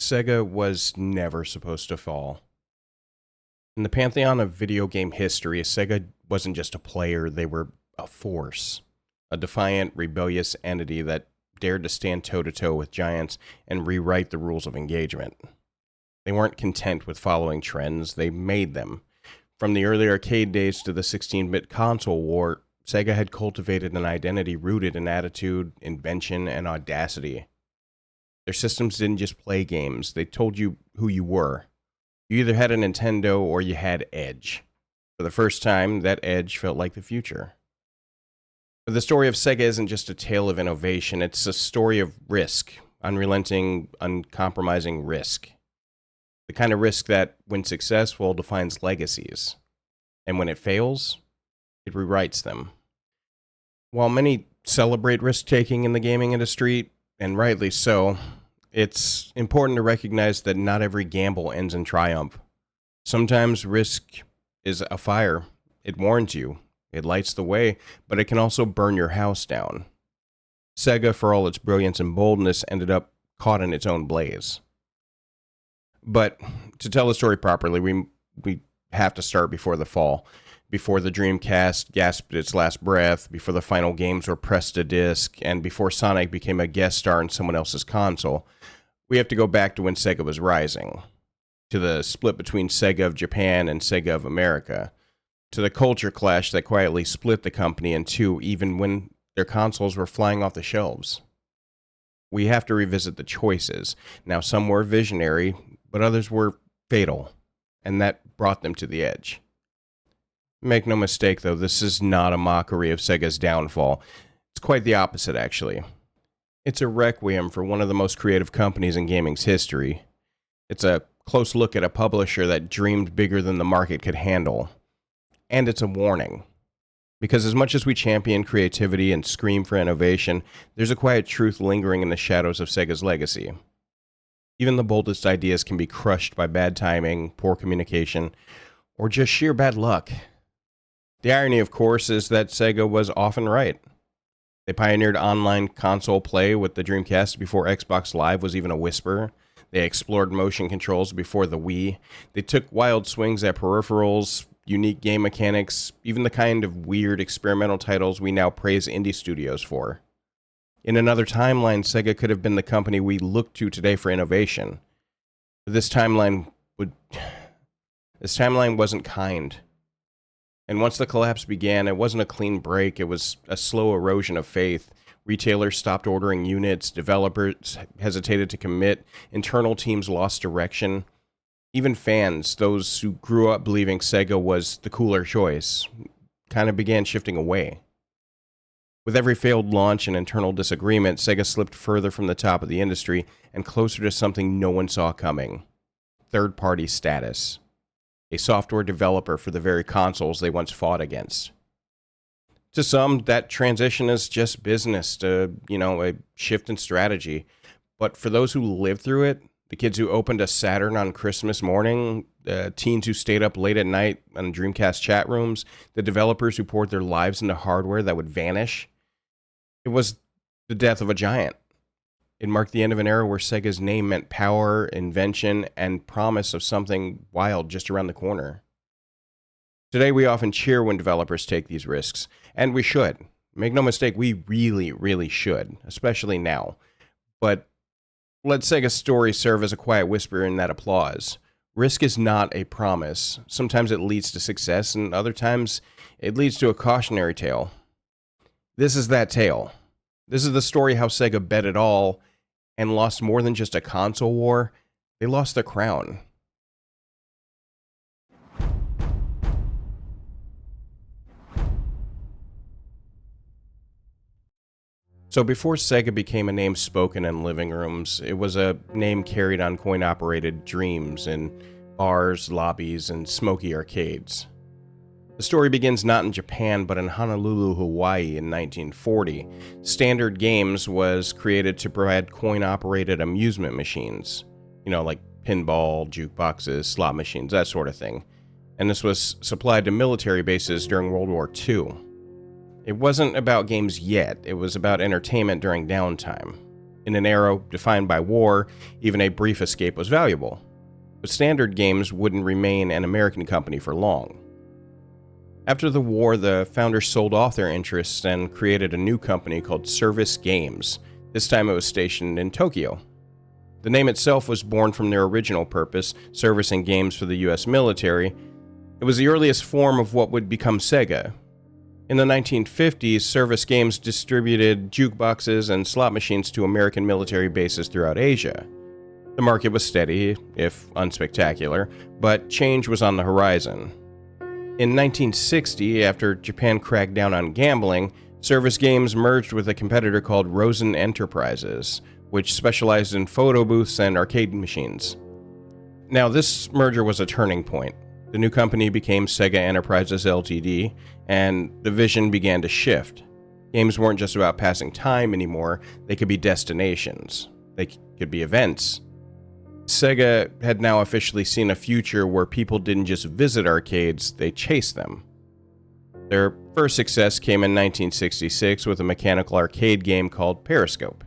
Sega was never supposed to fall. In the pantheon of video game history, Sega wasn't just a player, they were a force. A defiant, rebellious entity that dared to stand toe to toe with giants and rewrite the rules of engagement. They weren't content with following trends, they made them. From the early arcade days to the 16-bit console war, Sega had cultivated an identity rooted in attitude, invention, and audacity. Their systems didn't just play games, they told you who you were. You either had a Nintendo or you had Edge. For the first time, that Edge felt like the future. But the story of Sega isn't just a tale of innovation, it's a story of risk, unrelenting, uncompromising risk. The kind of risk that, when successful, defines legacies. And when it fails, it rewrites them. While many celebrate risk-taking in the gaming industry, and rightly so, it's important to recognize that not every gamble ends in triumph. Sometimes risk is a fire. It warns you. It lights the way, but it can also burn your house down. Sega, for all its brilliance and boldness, ended up caught in its own blaze. But to tell the story properly, we have to start before the fall. Before the Dreamcast gasped its last breath, before the final games were pressed to disc, and before Sonic became a guest star in someone else's console, we have to go back to when Sega was rising. To the split between Sega of Japan and Sega of America. To the culture clash that quietly split the company in two even when their consoles were flying off the shelves. We have to revisit the choices. Now, some were visionary, but others were fatal, and that brought them to the edge. Make no mistake, though, this is not a mockery of Sega's downfall. It's quite the opposite, actually. It's a requiem for one of the most creative companies in gaming's history. It's a close look at a publisher that dreamed bigger than the market could handle. And it's a warning. Because as much as we champion creativity and scream for innovation, there's a quiet truth lingering in the shadows of Sega's legacy. Even the boldest ideas can be crushed by bad timing, poor communication, or just sheer bad luck. The irony, of course, is that Sega was often right. They pioneered online console play with the Dreamcast before Xbox Live was even a whisper. They explored motion controls before the Wii. They took wild swings at peripherals, unique game mechanics, even the kind of weird experimental titles we now praise indie studios for. In another timeline, Sega could have been the company we look to today for innovation. But this timeline wasn't kind. And once the collapse began, it wasn't a clean break, it was a slow erosion of faith. Retailers stopped ordering units, developers hesitated to commit, internal teams lost direction. Even fans, those who grew up believing Sega was the cooler choice, kind of began shifting away. With every failed launch and internal disagreement, Sega slipped further from the top of the industry and closer to something no one saw coming. Third-party status. A software developer for the very consoles they once fought against. To some, that transition is just business, a shift in strategy. But for those who lived through it, the kids who opened a Saturn on Christmas morning, the teens who stayed up late at night in Dreamcast chat rooms, the developers who poured their lives into hardware that would vanish, it was the death of a giant. It marked the end of an era where Sega's name meant power, invention, and promise of something wild just around the corner. Today, we often cheer when developers take these risks, and we should. Make no mistake, we really, really should, especially now. But let Sega's story serve as a quiet whisper in that applause. Risk is not a promise. Sometimes it leads to success, and other times it leads to a cautionary tale. This is that tale. This is the story how Sega bet it all and lost more than just a console war. They lost the crown. So before Sega became a name spoken in living rooms, it was a name carried on coin-operated dreams in bars, lobbies, and smoky arcades. The story begins not in Japan, but in Honolulu, Hawaii in 1940. Standard Games was created to provide coin-operated amusement machines. Like pinball, jukeboxes, slot machines, that sort of thing. And this was supplied to military bases during World War II. It wasn't about games yet, it was about entertainment during downtime. In an era defined by war, even a brief escape was valuable. But Standard Games wouldn't remain an American company for long. After the war, the founders sold off their interests and created a new company called Service Games. This time it was stationed in Tokyo. The name itself was born from their original purpose, servicing games for the US military. It was the earliest form of what would become Sega. In the 1950s, Service Games distributed jukeboxes and slot machines to American military bases throughout Asia. The market was steady, if unspectacular, but change was on the horizon. In 1960, after Japan cracked down on gambling, Service Games merged with a competitor called Rosen Enterprises, which specialized in photo booths and arcade machines. Now, this merger was a turning point. The new company became Sega Enterprises Ltd., and the vision began to shift. Games weren't just about passing time anymore, they could be destinations. They could be events. Sega had now officially seen a future where people didn't just visit arcades, they chased them. Their first success came in 1966 with a mechanical arcade game called Periscope.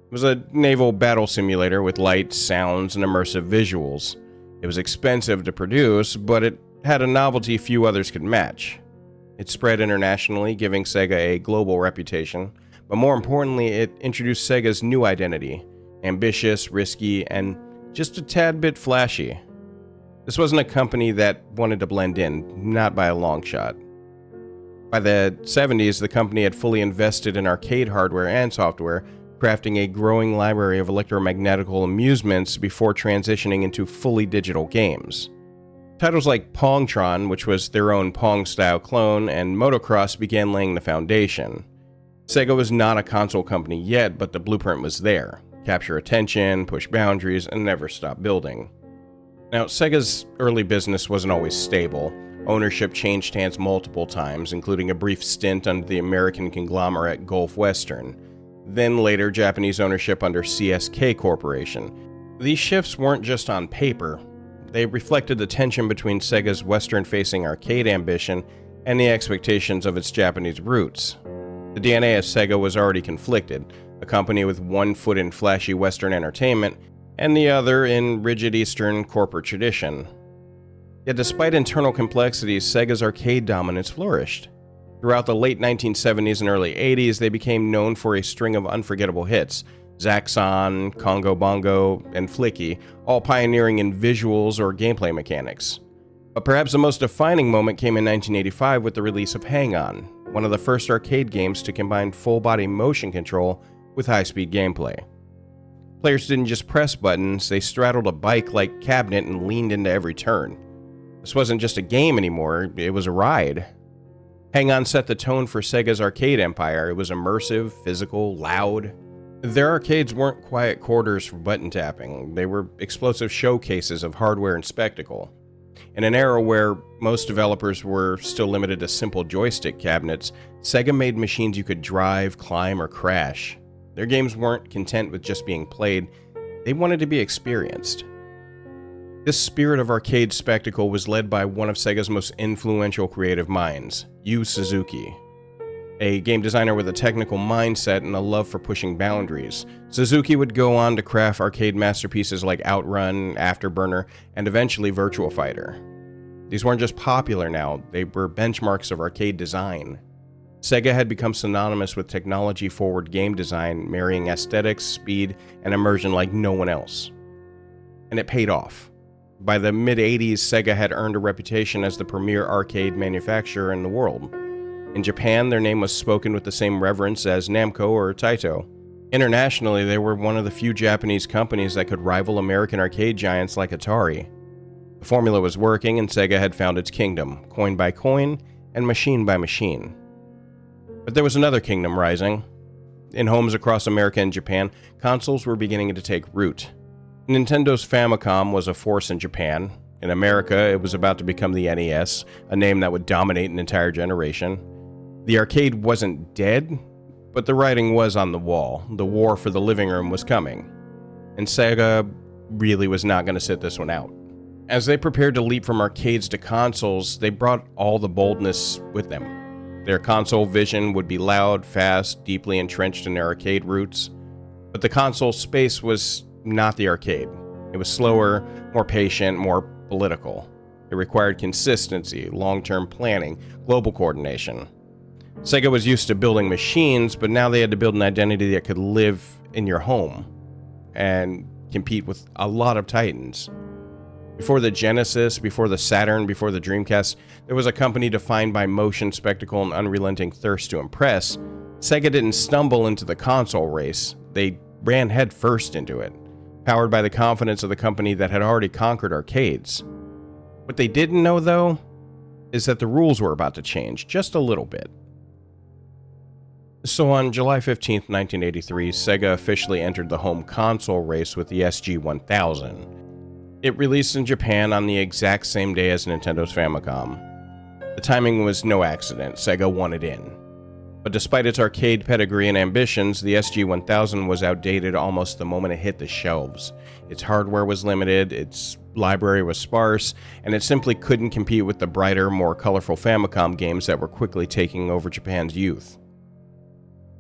It was a naval battle simulator with lights, sounds, and immersive visuals. It was expensive to produce, but it had a novelty few others could match. It spread internationally, giving Sega a global reputation, but more importantly, it introduced Sega's new identity: ambitious, risky, and just a tad bit flashy. This wasn't a company that wanted to blend in, not by a long shot. By the 70s, the company had fully invested in arcade hardware and software, crafting a growing library of electromagnetical amusements before transitioning into fully digital games. Titles like Pongtron, which was their own Pong-style clone, and Motocross began laying the foundation. Sega was not a console company yet, but the blueprint was there. Capture attention, push boundaries, and never stop building. Now, Sega's early business wasn't always stable. Ownership changed hands multiple times, including a brief stint under the American conglomerate Gulf Western. Then later, Japanese ownership under CSK Corporation. These shifts weren't just on paper. They reflected the tension between Sega's Western-facing arcade ambition and the expectations of its Japanese roots. The DNA of Sega was already conflicted, a company with one foot in flashy Western entertainment and the other in rigid Eastern corporate tradition. Yet despite internal complexities, Sega's arcade dominance flourished. Throughout the late 1970s and early 80s, they became known for a string of unforgettable hits: Zaxxon, Congo Bongo, and Flicky, all pioneering in visuals or gameplay mechanics. But perhaps the most defining moment came in 1985 with the release of Hang On, one of the first arcade games to combine full-body motion control with high-speed gameplay. Players didn't just press buttons, they straddled a bike-like cabinet and leaned into every turn. This wasn't just a game anymore, it was a ride. Hang On set the tone for Sega's arcade empire. It was immersive, physical, loud. Their arcades weren't quiet quarters for button tapping, they were explosive showcases of hardware and spectacle. In an era where most developers were still limited to simple joystick cabinets, Sega made machines you could drive, climb, or crash. Their games weren't content with just being played, they wanted to be experienced. This spirit of arcade spectacle was led by one of Sega's most influential creative minds, Yu Suzuki. A game designer with a technical mindset and a love for pushing boundaries, Suzuki would go on to craft arcade masterpieces like Outrun, Afterburner, and eventually Virtua Fighter. These weren't just popular now, they were benchmarks of arcade design. Sega had become synonymous with technology-forward game design, marrying aesthetics, speed, and immersion like no one else. And it paid off. By the mid-80s, Sega had earned a reputation as the premier arcade manufacturer in the world. In Japan, their name was spoken with the same reverence as Namco or Taito. Internationally, they were one of the few Japanese companies that could rival American arcade giants like Atari. The formula was working, and Sega had found its kingdom, coin by coin and machine by machine. But there was another kingdom rising. In homes across America and Japan, consoles were beginning to take root. Nintendo's Famicom was a force in Japan. In America, it was about to become the NES, a name that would dominate an entire generation. The arcade wasn't dead, but the writing was on the wall. The war for the living room was coming. And Sega really was not going to sit this one out. As they prepared to leap from arcades to consoles, they brought all the boldness with them. Their console vision would be loud, fast, deeply entrenched in their arcade roots. But the console space was not the arcade. It was slower, more patient, more political. It required consistency, long-term planning, global coordination. Sega was used to building machines, but now they had to build an identity that could live in your home and compete with a lot of titans. Before the Genesis, before the Saturn, before the Dreamcast, there was a company defined by motion, spectacle, and unrelenting thirst to impress. Sega didn't stumble into the console race. They ran headfirst into it, powered by the confidence of the company that had already conquered arcades. What they didn't know, though, is that the rules were about to change just a little bit. So on July 15, 1983, Sega officially entered the home console race with the SG-1000. It released in Japan on the exact same day as Nintendo's Famicom. The timing was no accident. Sega wanted in. But despite its arcade pedigree and ambitions, the SG-1000 was outdated almost the moment it hit the shelves. Its hardware was limited, its library was sparse, and it simply couldn't compete with the brighter, more colorful Famicom games that were quickly taking over Japan's youth.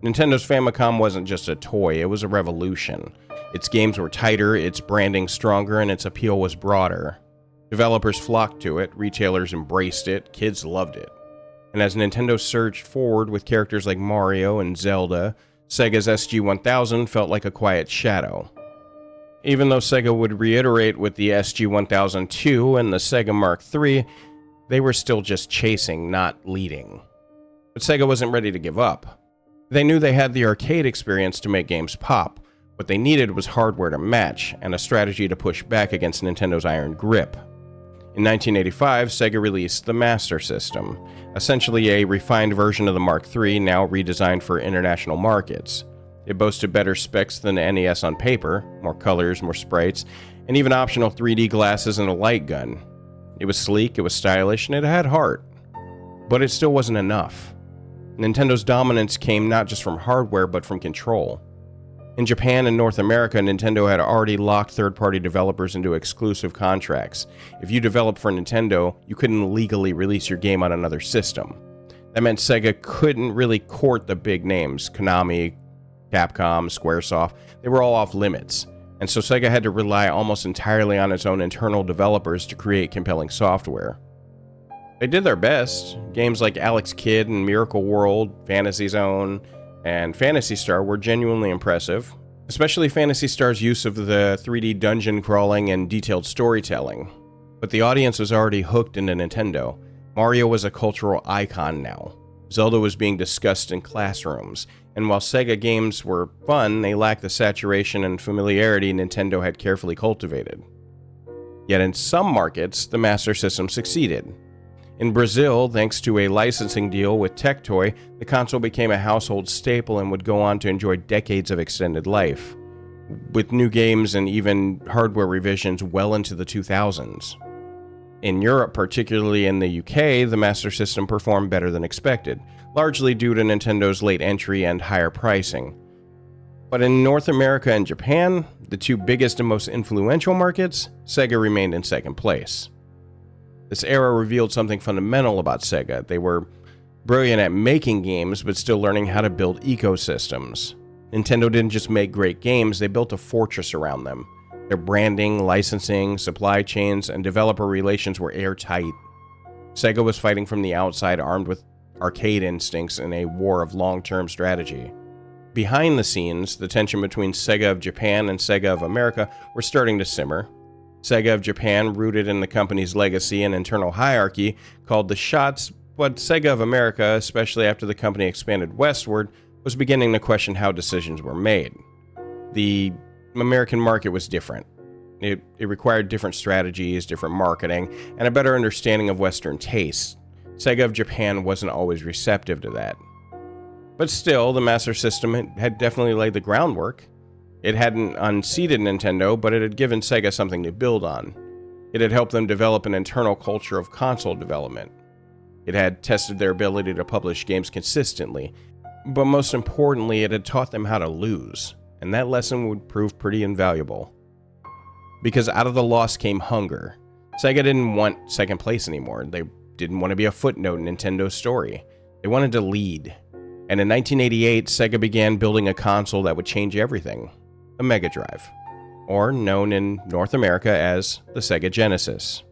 Nintendo's Famicom wasn't just a toy, it was a revolution. Its games were tighter, its branding stronger, and its appeal was broader. Developers flocked to it, retailers embraced it, kids loved it. And as Nintendo surged forward with characters like Mario and Zelda, Sega's SG-1000 felt like a quiet shadow. Even though Sega would reiterate with the SG-1000 and the Sega Mark III, they were still just chasing, not leading. But Sega wasn't ready to give up. They knew they had the arcade experience to make games pop. What they needed was hardware to match, and a strategy to push back against Nintendo's iron grip. In 1985, Sega released the Master System, essentially a refined version of the Mark III, now redesigned for international markets. It boasted better specs than the NES on paper, more colors, more sprites, and even optional 3D glasses and a light gun. It was sleek, it was stylish, and it had heart. But it still wasn't enough. Nintendo's dominance came not just from hardware, but from control. In Japan and North America, Nintendo had already locked third-party developers into exclusive contracts. If you developed for Nintendo, you couldn't legally release your game on another system. That meant Sega couldn't really court the big names, Konami, Capcom, Squaresoft. They were all off limits. And so Sega had to rely almost entirely on its own internal developers to create compelling software. They did their best. Games like Alex Kidd and Miracle World, Fantasy Zone, and Phantasy Star were genuinely impressive, especially Phantasy Star's use of the 3D dungeon crawling and detailed storytelling. But the audience was already hooked into Nintendo. Mario was a cultural icon now. Zelda was being discussed in classrooms, and while Sega games were fun, they lacked the saturation and familiarity Nintendo had carefully cultivated. Yet in some markets, the Master System succeeded. In Brazil, thanks to a licensing deal with Tectoy, the console became a household staple and would go on to enjoy decades of extended life, with new games and even hardware revisions well into the 2000s. In Europe, particularly in the UK, the Master System performed better than expected, largely due to Nintendo's late entry and higher pricing. But in North America and Japan, the two biggest and most influential markets, Sega remained in second place. This era revealed something fundamental about Sega. They were brilliant at making games, but still learning how to build ecosystems. Nintendo didn't just make great games, they built a fortress around them. Their branding, licensing, supply chains, and developer relations were airtight. Sega was fighting from the outside, armed with arcade instincts in a war of long-term strategy. Behind the scenes, the tension between Sega of Japan and Sega of America were starting to simmer. Sega of Japan, rooted in the company's legacy and internal hierarchy, called the shots, but Sega of America, especially after the company expanded westward, was beginning to question how decisions were made. The American market was different. It required different strategies, different marketing, and a better understanding of Western tastes. Sega of Japan wasn't always receptive to that. But still, the Master System had definitely laid the groundwork. It hadn't unseated Nintendo, but it had given Sega something to build on. It had helped them develop an internal culture of console development. It had tested their ability to publish games consistently, but most importantly, it had taught them how to lose, and that lesson would prove pretty invaluable. Because out of the loss came hunger. Sega didn't want second place anymore. They didn't want to be a footnote in Nintendo's story. They wanted to lead. And in 1988, Sega began building a console that would change everything. the Mega Drive, or known in North America as the Sega Genesis.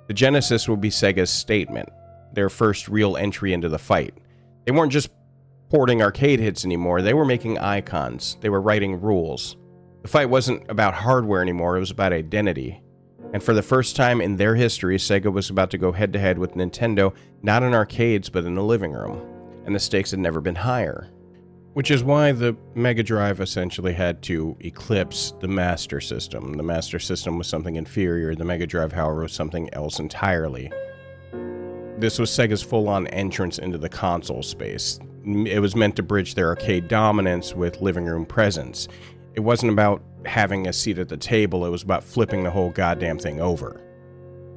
The Genesis would be Sega's statement, their first real entry into the fight. They weren't just porting arcade hits anymore, they were making icons, they were writing rules. The fight wasn't about hardware anymore, it was about identity. And for the first time in their history, Sega was about to go head-to-head with Nintendo, not in arcades, but in the living room. And the stakes had never been higher. Which is why the Mega Drive essentially had to eclipse the Master System. The Master System was something inferior, the Mega Drive, however, was something else entirely. This was Sega's full-on entrance into the console space. It was meant to bridge their arcade dominance with living room presence. It wasn't about having a seat at the table, it was about flipping the whole goddamn thing over.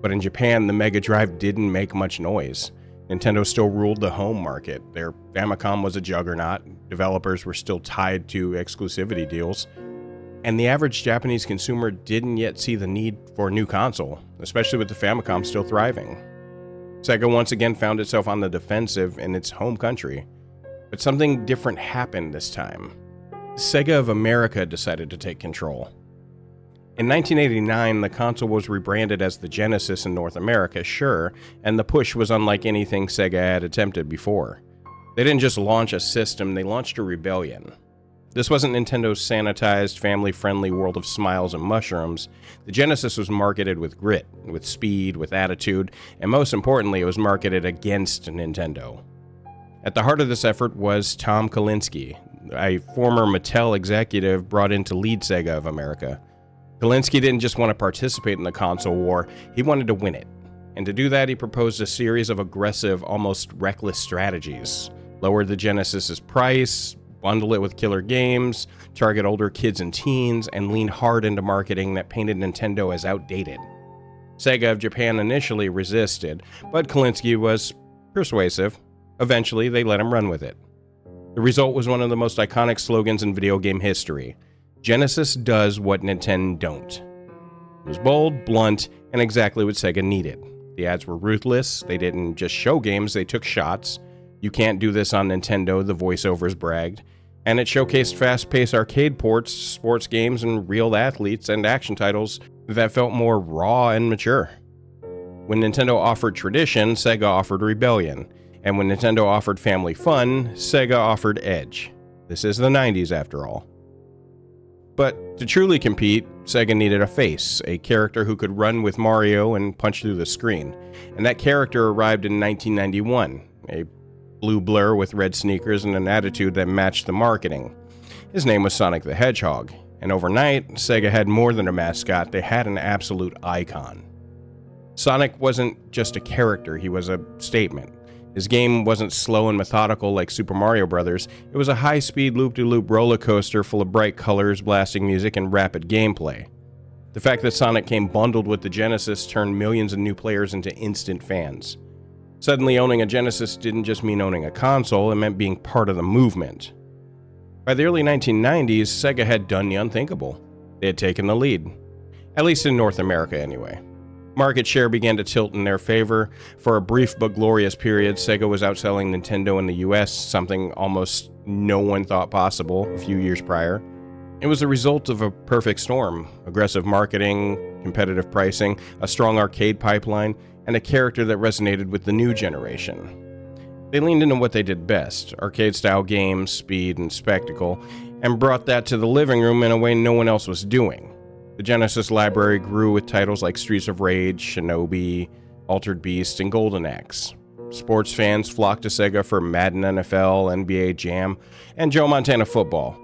But in Japan, the Mega Drive didn't make much noise. Nintendo still ruled the home market. Their Famicom was a juggernaut, developers were still tied to exclusivity deals, and the average Japanese consumer didn't yet see the need for a new console, especially with the Famicom still thriving. Sega once again found itself on the defensive in its home country, but something different happened this time. Sega of America decided to take control. In 1989, the console was rebranded as the Genesis in North America, sure, and the push was unlike anything Sega had attempted before. They didn't just launch a system, they launched a rebellion. This wasn't Nintendo's sanitized, family-friendly world of smiles and mushrooms. The Genesis was marketed with grit, with speed, with attitude, and most importantly, it was marketed against Nintendo. At the heart of this effort was Tom Kalinske, a former Mattel executive brought in to lead Sega of America. Kalinske didn't just want to participate in the console war, he wanted to win it. And to do that, he proposed a series of aggressive, almost reckless strategies. Lower the Genesis's price, bundle it with killer games, target older kids and teens, and lean hard into marketing that painted Nintendo as outdated. Sega of Japan initially resisted, but Kalinske was persuasive. Eventually, they let him run with it. The result was one of the most iconic slogans in video game history. Genesis does what Nintendo don't. It was bold, blunt, and exactly what Sega needed. The ads were ruthless, they didn't just show games, they took shots. You can't do this on Nintendo, the voiceovers bragged. And it showcased fast-paced arcade ports, sports games, and real athletes and action titles that felt more raw and mature. When Nintendo offered tradition, Sega offered rebellion. And when Nintendo offered family fun, Sega offered edge. This is the 90s after all. But to truly compete, Sega needed a face, a character who could run with Mario and punch through the screen. And that character arrived in 1991, a blue blur with red sneakers and an attitude that matched the marketing. His name was Sonic the Hedgehog, and overnight, Sega had more than a mascot, they had an absolute icon. Sonic wasn't just a character, he was a statement. His game wasn't slow and methodical like Super Mario Bros., it was a high-speed loop-de-loop roller coaster full of bright colors, blasting music, and rapid gameplay. The fact that Sonic came bundled with the Genesis turned millions of new players into instant fans. Suddenly owning a Genesis didn't just mean owning a console, it meant being part of the movement. By the early 1990s, Sega had done the unthinkable. They had taken the lead. At least in North America, anyway. Market share began to tilt in their favor. For a brief but glorious period, Sega was outselling Nintendo in the US, something almost no one thought possible a few years prior. It was the result of a perfect storm: aggressive marketing, competitive pricing, a strong arcade pipeline, and a character that resonated with the new generation. They leaned into what they did best, arcade-style games, speed, and spectacle, and brought that to the living room in a way no one else was doing. The Genesis library grew with titles like Streets of Rage, Shinobi, Altered Beast, and Golden Axe. Sports fans flocked to Sega for Madden NFL, NBA Jam, and Joe Montana football.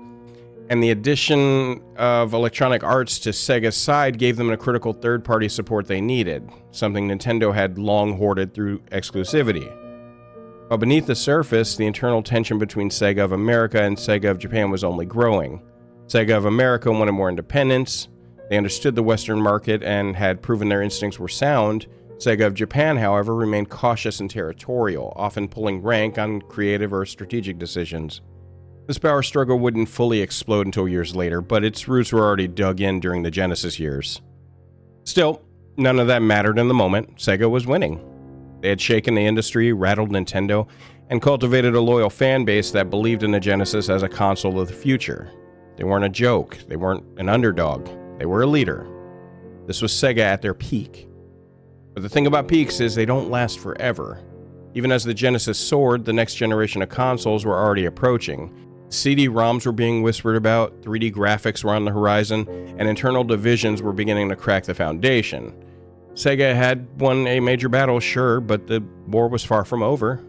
And the addition of Electronic Arts to Sega's side gave them a critical third-party support they needed, something Nintendo had long hoarded through exclusivity. But beneath the surface, the internal tension between Sega of America and Sega of Japan was only growing. Sega of America wanted more independence. They understood the Western market and had proven their instincts were sound. Sega of Japan, however, remained cautious and territorial, often pulling rank on creative or strategic decisions. This power struggle wouldn't fully explode until years later, but its roots were already dug in during the Genesis years. Still, none of that mattered in the moment. Sega was winning. They had shaken the industry, rattled Nintendo, and cultivated a loyal fan base that believed in the Genesis as a console of the future. They weren't a joke. They weren't an underdog. They were a leader. This was Sega at their peak. But the thing about peaks is they don't last forever. Even as the Genesis soared, the next generation of consoles were already approaching. CD-ROMs were being whispered about, 3D graphics were on the horizon, and internal divisions were beginning to crack the foundation. Sega had won a major battle, sure, but the war was far from over.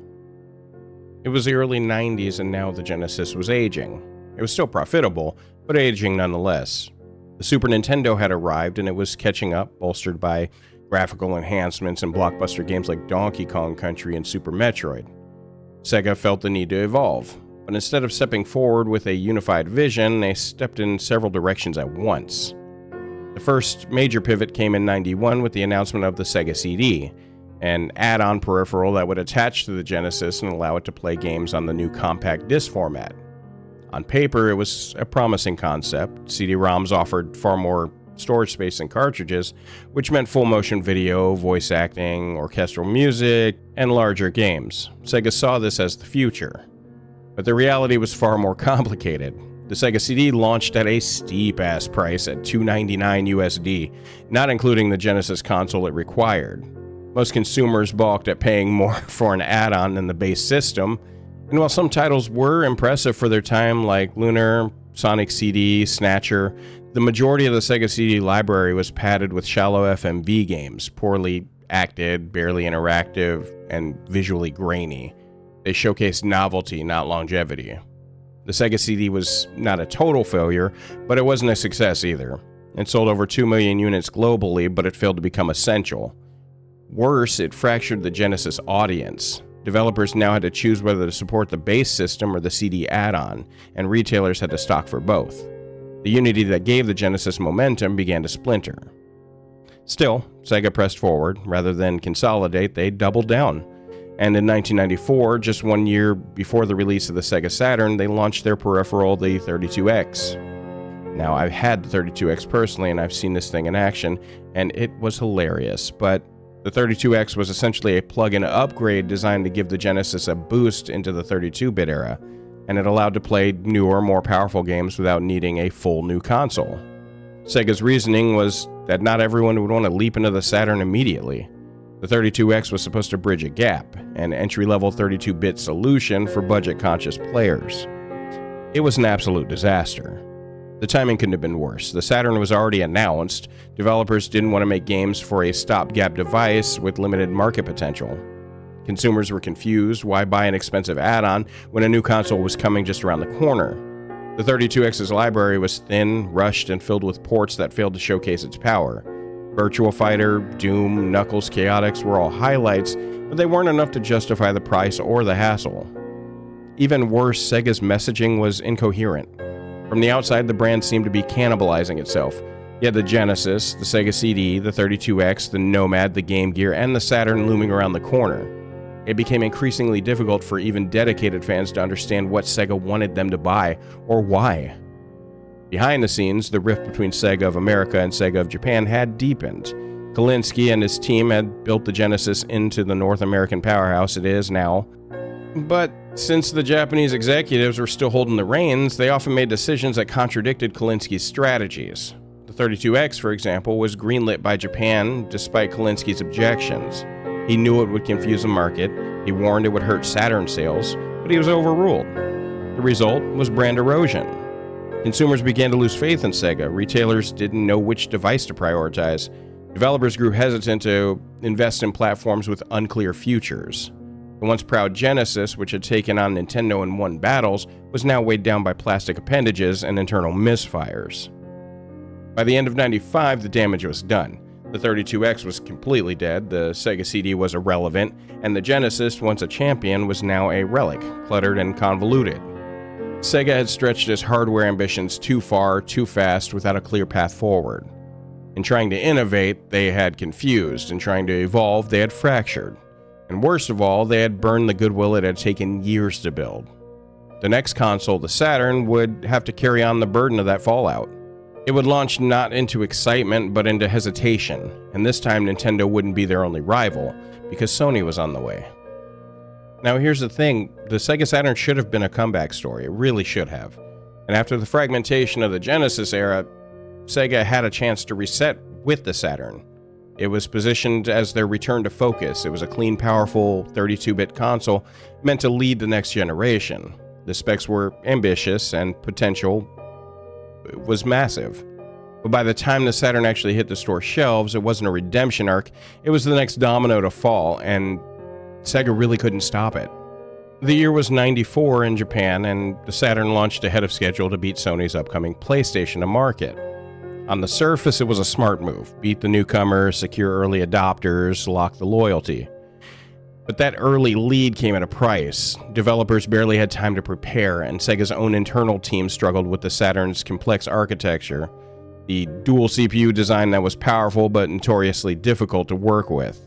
It was the early 90s, and now the Genesis was aging. It was still profitable, but aging nonetheless. The Super Nintendo had arrived, and it was catching up, bolstered by graphical enhancements and blockbuster games like Donkey Kong Country and Super Metroid. Sega felt the need to evolve, but instead of stepping forward with a unified vision, they stepped in several directions at once. The first major pivot came in '91 with the announcement of the Sega CD, an add-on peripheral that would attach to the Genesis and allow it to play games on the new compact disc format. On paper, it was a promising concept. CD-ROMs offered far more storage space than cartridges, which meant full motion video, voice acting, orchestral music, and larger games. Sega saw this as the future. But the reality was far more complicated. The Sega CD launched at a steep-ass price at $299 USD, not including the Genesis console it required. Most consumers balked at paying more for an add-on than the base system, and while some titles were impressive for their time, like Lunar, Sonic CD, Snatcher, the majority of the Sega CD library was padded with shallow FMV games, poorly acted, barely interactive, and visually grainy. They showcased novelty, not longevity. The Sega CD was not a total failure, but it wasn't a success either. It sold over 2 million units globally, but it failed to become essential. Worse, it fractured the Genesis audience. Developers now had to choose whether to support the base system or the CD add-on, and retailers had to stock for both. The unity that gave the Genesis momentum began to splinter. Still, Sega pressed forward. Rather than consolidate, they doubled down. And in 1994, just 1 year before the release of the Sega Saturn, they launched their peripheral, the 32X. Now, I've had the 32X personally, and I've seen this thing in action, and it was hilarious, but the 32X was essentially a plug-in upgrade designed to give the Genesis a boost into the 32-bit era, and it allowed to play newer, more powerful games without needing a full new console. Sega's reasoning was that not everyone would want to leap into the Saturn immediately. The 32X was supposed to bridge a gap, an entry-level 32-bit solution for budget-conscious players. It was an absolute disaster. The timing couldn't have been worse. The Saturn was already announced. Developers didn't want to make games for a stopgap device with limited market potential. Consumers were confused. Why buy an expensive add-on when a new console was coming just around the corner? The 32X's library was thin, rushed, and filled with ports that failed to showcase its power. Virtua Fighter, Doom, Knuckles, Chaotix were all highlights, but they weren't enough to justify the price or the hassle. Even worse, Sega's messaging was incoherent. From the outside, the brand seemed to be cannibalizing itself. You had the Genesis, the Sega CD, the 32X, the Nomad, the Game Gear, and the Saturn looming around the corner. It became increasingly difficult for even dedicated fans to understand what Sega wanted them to buy, or why. Behind the scenes, the rift between Sega of America and Sega of Japan had deepened. Kalinske and his team had built the Genesis into the North American powerhouse it is now. But since the Japanese executives were still holding the reins, they often made decisions that contradicted Kalinske's strategies. The 32X, for example, was greenlit by Japan despite Kalinske's objections. He knew it would confuse the market, he warned it would hurt Saturn sales, but he was overruled. The result was brand erosion. Consumers began to lose faith in Sega, retailers didn't know which device to prioritize, developers grew hesitant to invest in platforms with unclear futures. The once proud Genesis, which had taken on Nintendo and won battles, was now weighed down by plastic appendages and internal misfires. By the end of '95, the damage was done. The 32X was completely dead, the Sega CD was irrelevant, and the Genesis, once a champion, was now a relic, cluttered and convoluted. Sega had stretched its hardware ambitions too far, too fast, without a clear path forward. In trying to innovate, they had confused. In trying to evolve, they had fractured. And worst of all, they had burned the goodwill it had taken years to build. The next console, the Saturn, would have to carry on the burden of that fallout. It would launch not into excitement, but into hesitation, and this time Nintendo wouldn't be their only rival, because Sony was on the way. Now here's the thing, the Sega Saturn should have been a comeback story, it really should have. And after the fragmentation of the Genesis era, Sega had a chance to reset with the Saturn. It was positioned as their return to focus. It was a clean, powerful 32-bit console meant to lead the next generation. The specs were ambitious and potential was massive. But by the time the Saturn actually hit the store shelves, it wasn't a redemption arc, it was the next domino to fall, and Sega really couldn't stop it. The year was 94 in Japan, and the Saturn launched ahead of schedule to beat Sony's upcoming PlayStation to market. On the surface, it was a smart move. Beat the newcomers, secure early adopters, lock the loyalty. But that early lead came at a price. Developers barely had time to prepare, and Sega's own internal team struggled with the Saturn's complex architecture, the dual CPU design that was powerful but notoriously difficult to work with.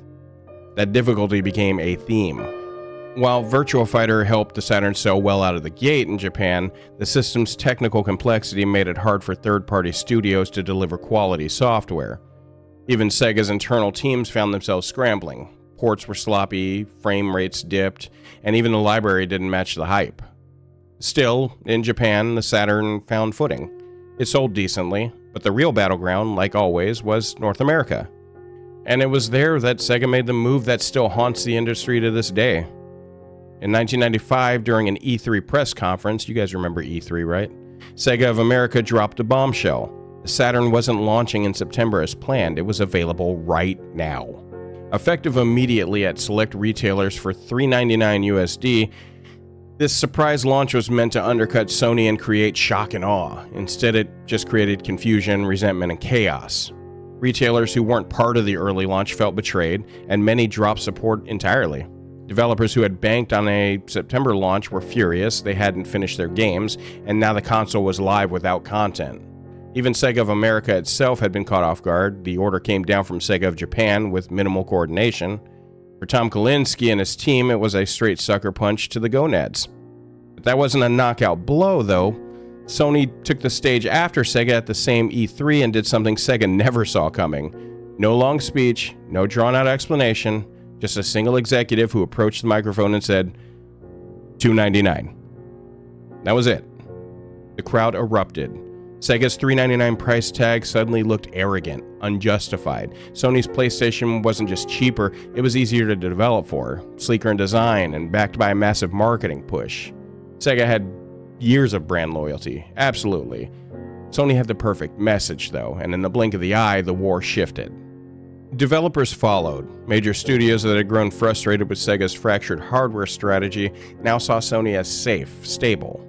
That difficulty became a theme. While Virtua Fighter helped the Saturn sell well out of the gate in Japan, the system's technical complexity made it hard for third-party studios to deliver quality software. Even Sega's internal teams found themselves scrambling. Ports were sloppy, frame rates dipped, and even the library didn't match the hype. Still, in Japan, the Saturn found footing. It sold decently, but the real battleground, like always, was North America. And it was there that Sega made the move that still haunts the industry to this day. In 1995, during an E3 press conference, you guys remember E3, right? Sega of America dropped a bombshell. The Saturn wasn't launching in September as planned, it was available right now. Effective immediately at select retailers for $3.99 USD, this surprise launch was meant to undercut Sony and create shock and awe. Instead, it just created confusion, resentment, and chaos. Retailers who weren't part of the early launch felt betrayed, and many dropped support entirely. Developers who had banked on a September launch were furious. They hadn't finished their games, and now the console was live without content. Even Sega of America itself had been caught off guard. The order came down from Sega of Japan with minimal coordination. For Tom Kalinske and his team, it was a straight sucker punch to the gonads. But that wasn't a knockout blow, though. Sony took the stage after Sega at the same E3 and did something Sega never saw coming. No long speech, no drawn-out explanation, just a single executive who approached the microphone and said, $2.99. That was it. The crowd erupted. Sega's $3.99 price tag suddenly looked arrogant, unjustified. Sony's PlayStation wasn't just cheaper, it was easier to develop for, sleeker in design, and backed by a massive marketing push. Sega had years of brand loyalty, absolutely. Sony had the perfect message, though, and in the blink of the eye, the war shifted. Developers followed. Major studios that had grown frustrated with Sega's fractured hardware strategy now saw Sony as safe, stable.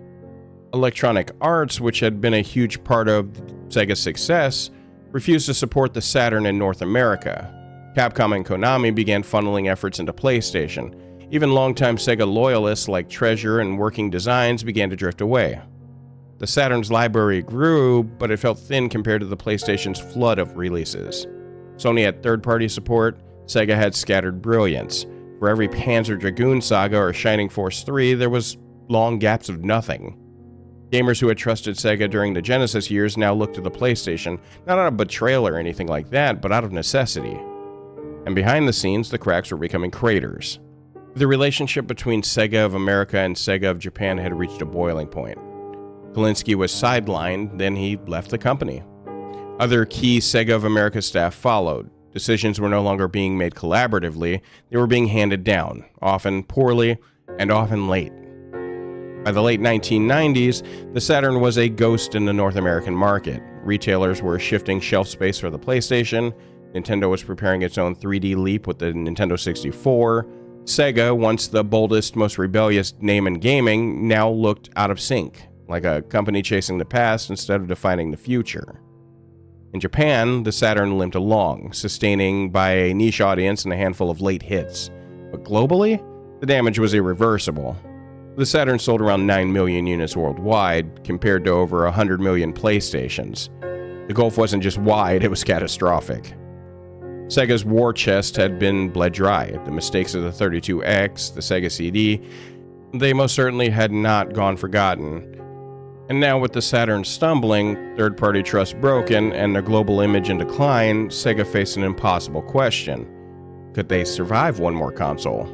Electronic Arts, which had been a huge part of Sega's success, refused to support the Saturn in North America. Capcom and Konami began funneling efforts into PlayStation. Even longtime Sega loyalists like Treasure and Working Designs began to drift away. The Saturn's library grew, but it felt thin compared to the PlayStation's flood of releases. Sony had third-party support, Sega had scattered brilliance. For every Panzer Dragoon saga or Shining Force 3, there was long gaps of nothing. Gamers who had trusted Sega during the Genesis years now looked to the PlayStation, not out of betrayal or anything like that, but out of necessity. And behind the scenes, the cracks were becoming craters. The relationship between Sega of America and Sega of Japan had reached a boiling point. Kalinske was sidelined, then he left the company. Other key Sega of America staff followed. Decisions were no longer being made collaboratively, they were being handed down, often poorly and often late. By the late 1990s, the Saturn was a ghost in the North American market. Retailers were shifting shelf space for the PlayStation, Nintendo was preparing its own 3D leap with the Nintendo 64. Sega, once the boldest, most rebellious name in gaming, now looked out of sync, like a company chasing the past instead of defining the future. In Japan, the Saturn limped along, sustaining by a niche audience and a handful of late hits. But globally, the damage was irreversible. The Saturn sold around 9 million units worldwide, compared to over 100 million PlayStations. The gulf wasn't just wide, it was catastrophic. Sega's war chest had been bled dry. The mistakes of the 32X, the Sega CD, they most certainly had not gone forgotten. And now with the Saturn stumbling, third-party trust broken, and their global image in decline, Sega faced an impossible question. Could they survive one more console?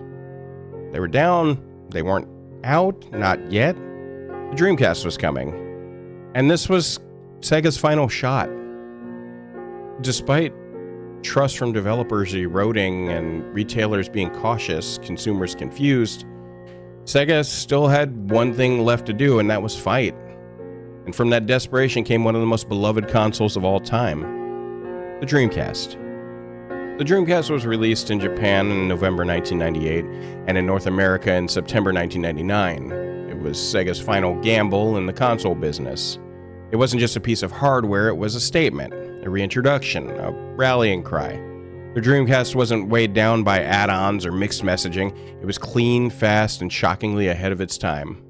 They were down, they weren't out, not yet. The Dreamcast was coming. And this was Sega's final shot. Despite trust from developers eroding and retailers being cautious, consumers confused, Sega still had one thing left to do, and that was fight. And from that desperation came one of the most beloved consoles of all time, the Dreamcast. The Dreamcast was released in Japan in November 1998 and in North America in September 1999. It was Sega's final gamble in the console business. It wasn't just a piece of hardware, it was a statement, a reintroduction, a rallying cry. The Dreamcast wasn't weighed down by add-ons or mixed messaging. It was clean, fast, and shockingly ahead of its time.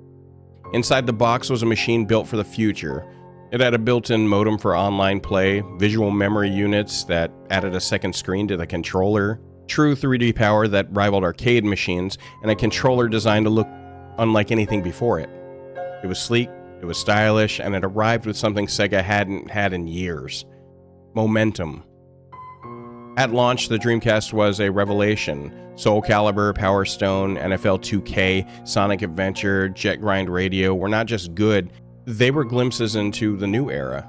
Inside the box was a machine built for the future. It had a built-in modem for online play, visual memory units that added a second screen to the controller, true 3D power that rivaled arcade machines, and a controller designed to look unlike anything before it. It was sleek, it was stylish, and it arrived with something Sega hadn't had in years: momentum. At launch, the Dreamcast was a revelation. Soul Calibur, Power Stone, NFL 2K, Sonic Adventure, Jet Grind Radio were not just good, they were glimpses into the new era.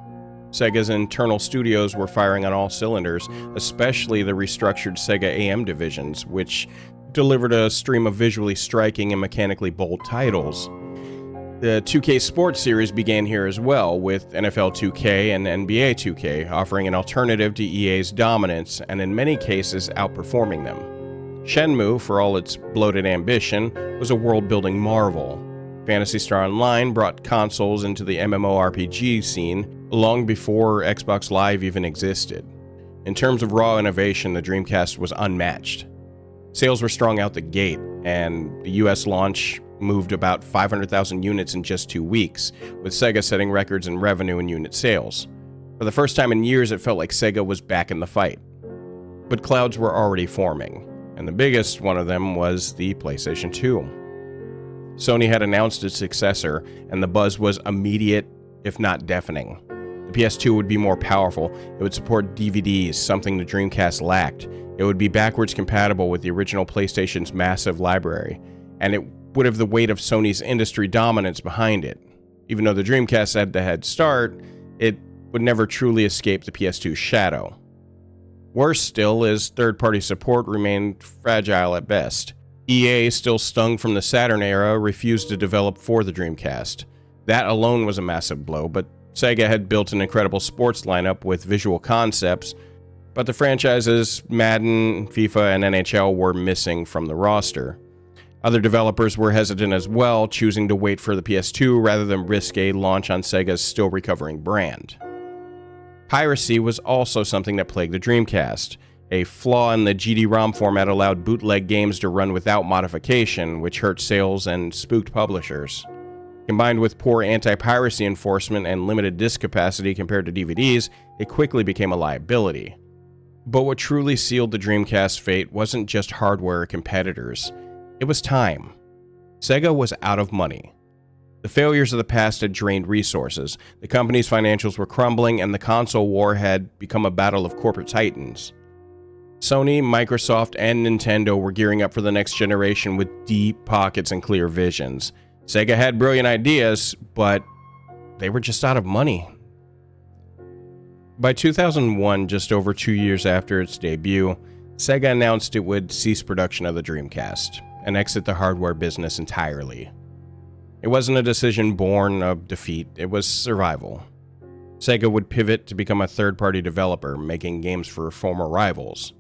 Sega's internal studios were firing on all cylinders, especially the restructured Sega AM divisions, which delivered a stream of visually striking and mechanically bold titles. The 2K Sports series began here as well, with NFL 2K and NBA 2K offering an alternative to EA's dominance and in many cases outperforming them. Shenmue, for all its bloated ambition, was a world-building marvel. Phantasy Star Online brought consoles into the MMORPG scene long before Xbox Live even existed. In terms of raw innovation, the Dreamcast was unmatched. Sales were strong out the gate, and the US launch moved about 500,000 units in just 2 weeks, with Sega setting records in revenue and unit sales. For the first time in years, it felt like Sega was back in the fight. But clouds were already forming, and the biggest one of them was the PlayStation 2. Sony had announced its successor, and the buzz was immediate, if not deafening. The PS2 would be more powerful, it would support DVDs, something the Dreamcast lacked. It would be backwards compatible with the original PlayStation's massive library, and it would have the weight of Sony's industry dominance behind it. Even though the Dreamcast had the head start, it would never truly escape the PS2's shadow. Worse still is third-party support remained fragile at best. EA, still stung from the Saturn era, refused to develop for the Dreamcast. That alone was a massive blow, but Sega had built an incredible sports lineup with visual concepts, but the franchises Madden, FIFA, and NHL were missing from the roster. Other developers were hesitant as well, choosing to wait for the PS2 rather than risk a launch on Sega's still recovering brand. Piracy was also something that plagued the Dreamcast. A flaw in the GD-ROM format allowed bootleg games to run without modification, which hurt sales and spooked publishers. Combined with poor anti-piracy enforcement and limited disk capacity compared to DVDs, it quickly became a liability. But what truly sealed the Dreamcast's fate wasn't just hardware or competitors. It was time. Sega was out of money. The failures of the past had drained resources, the company's financials were crumbling, and the console war had become a battle of corporate titans. Sony, Microsoft, and Nintendo were gearing up for the next generation with deep pockets and clear visions. Sega had brilliant ideas, but they were just out of money. By 2001, just over 2 years after its debut, Sega announced it would cease production of the Dreamcast and exit the hardware business entirely. It wasn't a decision born of defeat, it was survival. Sega would pivot to become a third-party developer, making games for former rivals.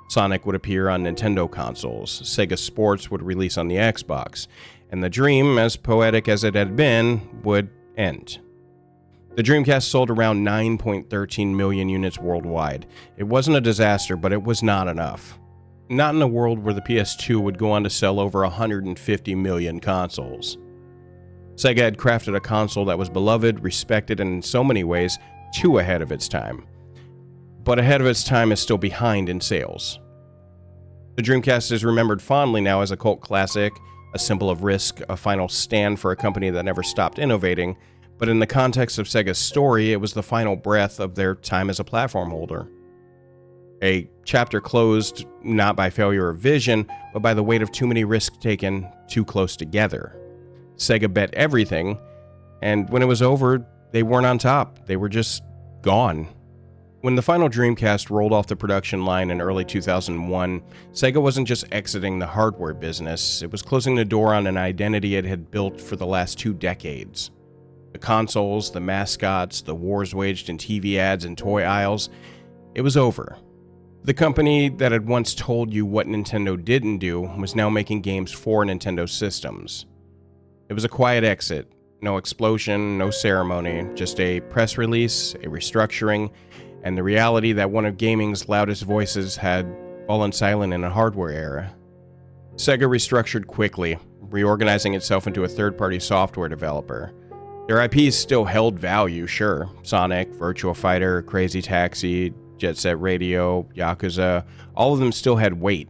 Sonic would appear on Nintendo consoles, Sega Sports would release on the Xbox, and the dream, as poetic as it had been, would end. The Dreamcast sold around 9.13 million units worldwide. It wasn't a disaster, but it was not enough. Not in a world where the PS2 would go on to sell over 150 million consoles. Sega had crafted a console that was beloved, respected, and in so many ways, too ahead of its time. But ahead of its time is still behind in sales. The Dreamcast is remembered fondly now as a cult classic, a symbol of risk, a final stand for a company that never stopped innovating, but in the context of Sega's story, it was the final breath of their time as a platform holder. A chapter closed not by failure of vision, but by the weight of too many risks taken too close together. Sega bet everything, and when it was over, they weren't on top. They were just gone. When the final Dreamcast rolled off the production line in early 2001, Sega wasn't just exiting the hardware business, it was closing the door on an identity it had built for the last 2 decades. The consoles, the mascots, the wars waged in TV ads and toy aisles, it was over. The company that had once told you what Nintendo didn't do was now making games for Nintendo systems. It was a quiet exit, no explosion, no ceremony, just a press release, a restructuring, and the reality that one of gaming's loudest voices had fallen silent in a hardware era. Sega restructured quickly, reorganizing itself into a third-party software developer. Their IPs still held value, sure. Sonic, Virtua Fighter, Crazy Taxi, Jet Set Radio, Yakuza, all of them still had weight.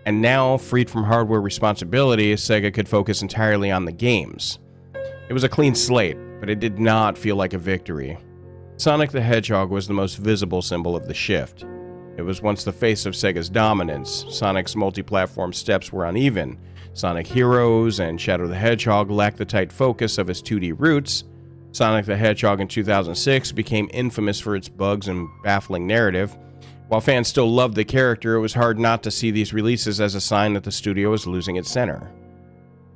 And now, freed from hardware responsibility, Sega could focus entirely on the games. It was a clean slate, but it did not feel like a victory. Sonic the Hedgehog was the most visible symbol of the shift. It was once the face of Sega's dominance. Sonic's multi-platform steps were uneven. Sonic Heroes and Shadow the Hedgehog lacked the tight focus of its 2D roots. Sonic the Hedgehog in 2006 became infamous for its bugs and baffling narrative. While fans still loved the character, it was hard not to see these releases as a sign that the studio was losing its center.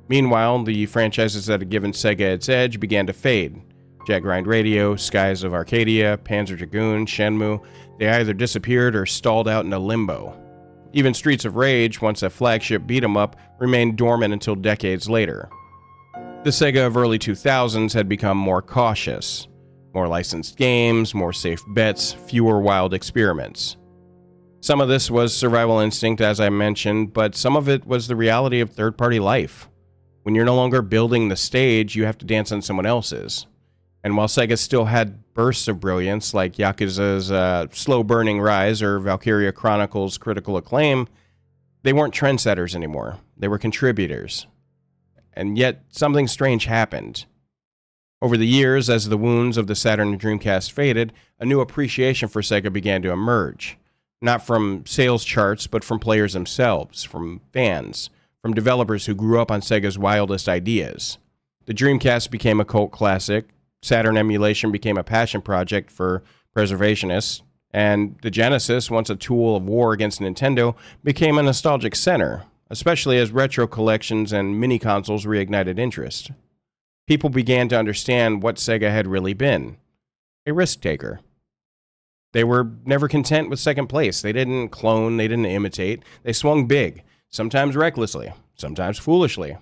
Meanwhile, the franchises that had given Sega its edge began to fade. Jet Grind Radio, Skies of Arcadia, Panzer Dragoon, Shenmue, they either disappeared or stalled out into limbo. Even Streets of Rage, once a flagship beat-em-up, remained dormant until decades later. The Sega of early 2000s had become more cautious. More licensed games, more safe bets, fewer wild experiments. Some of this was survival instinct, as I mentioned, but some of it was the reality of third-party life. When you're no longer building the stage, you have to dance on someone else's. And while Sega still had bursts of brilliance, like Yakuza's slow-burning rise or Valkyria Chronicles' critical acclaim, they weren't trendsetters anymore. They were contributors. And yet, something strange happened. Over the years, as the wounds of the Saturn and Dreamcast faded, a new appreciation for Sega began to emerge. Not from sales charts, but from players themselves, from fans, from developers who grew up on Sega's wildest ideas. The Dreamcast became a cult classic, Saturn emulation became a passion project for preservationists, and the Genesis, once a tool of war against Nintendo, became a nostalgic center, especially as retro collections and mini-consoles reignited interest. People began to understand what Sega had really been, a risk-taker. They were never content with second place. They didn't clone, they didn't imitate. They swung big, sometimes recklessly, sometimes foolishly,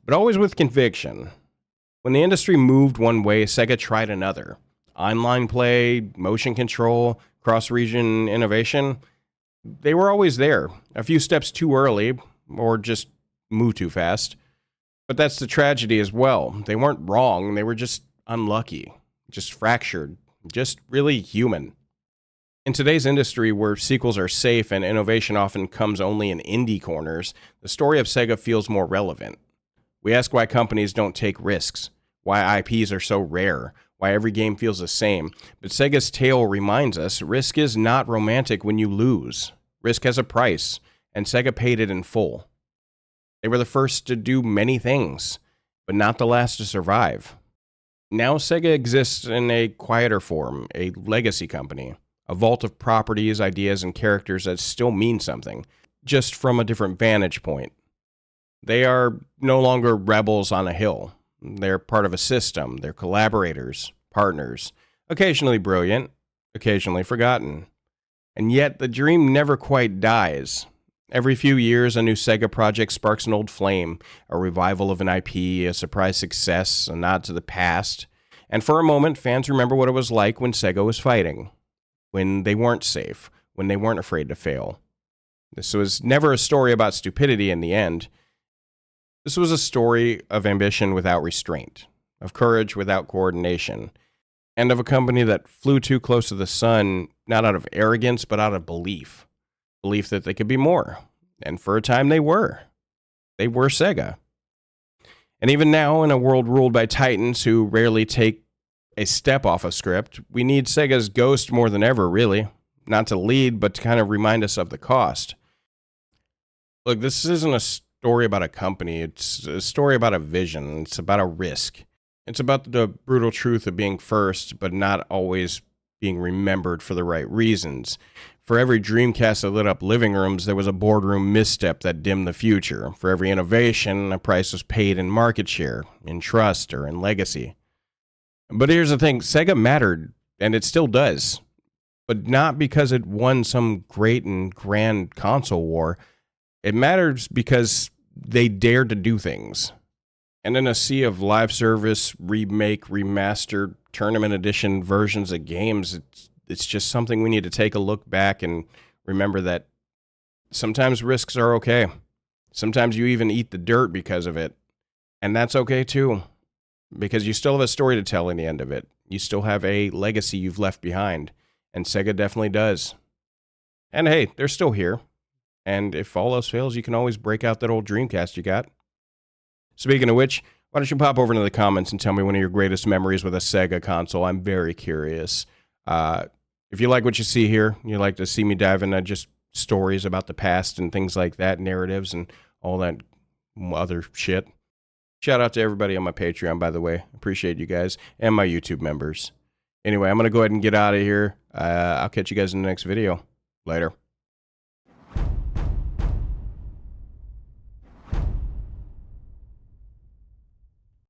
but always with conviction. When the industry moved one way, Sega tried another. Online play, motion control, cross-region innovation, they were always there. A few steps too early, or just move too fast. But that's the tragedy as well. They weren't wrong, they were just unlucky, just fractured, just really human. In today's industry, where sequels are safe and innovation often comes only in indie corners, the story of Sega feels more relevant. We ask why companies don't take risks, why IPs are so rare, why every game feels the same. But Sega's tale reminds us, risk is not romantic when you lose. Risk has a price, and Sega paid it in full. They were the first to do many things, but not the last to survive. Now Sega exists in a quieter form, a legacy company, a vault of properties, ideas, and characters that still mean something, just from a different vantage point. They are no longer rebels on a hill. They're part of a system. They're collaborators, partners, occasionally brilliant, occasionally forgotten. And yet the dream never quite dies. Every few years, a new Sega project sparks an old flame, a revival of an IP, a surprise success, a nod to the past. And for a moment, fans remember what it was like when Sega was fighting, when they weren't safe, when they weren't afraid to fail. This was never a story about stupidity in the end. This was a story of ambition without restraint, of courage without coordination, and of a company that flew too close to the sun, not out of arrogance, but out of belief. Belief that they could be more. And for a time they were. They were Sega. And even now, in a world ruled by titans who rarely take a step off a script, we need Sega's ghost more than ever, really. Not to lead, but to kind of remind us of the cost. Look, this isn't a story about a company. It's a story about a vision. It's about a risk. It's about the brutal truth of being first, but not always being remembered for the right reasons. For every Dreamcast that lit up living rooms, there was a boardroom misstep that dimmed the future. For every innovation, a price was paid in market share, in trust, or in legacy. But here's the thing, Sega mattered, and it still does. But not because it won some great and grand console war. It matters because they dared to do things. And in a sea of live service, remake, remastered, tournament edition versions of games, it's just something we need to take a look back and remember that sometimes risks are okay. Sometimes you even eat the dirt because of it. And that's okay too. Because you still have a story to tell in the end of it. You still have a legacy you've left behind. And Sega definitely does. And hey, they're still here. And if all else fails, you can always break out that old Dreamcast you got. Speaking of which, why don't you pop over into the comments and tell me one of your greatest memories with a Sega console? I'm very curious. If you like what you see here, you like to see me dive into just stories about the past and things like that, narratives and all that other shit. Shout out to everybody on my Patreon, by the way. Appreciate you guys. And my YouTube members. Anyway, I'm going to go ahead and get out of here. I'll catch you guys in the next video. Later.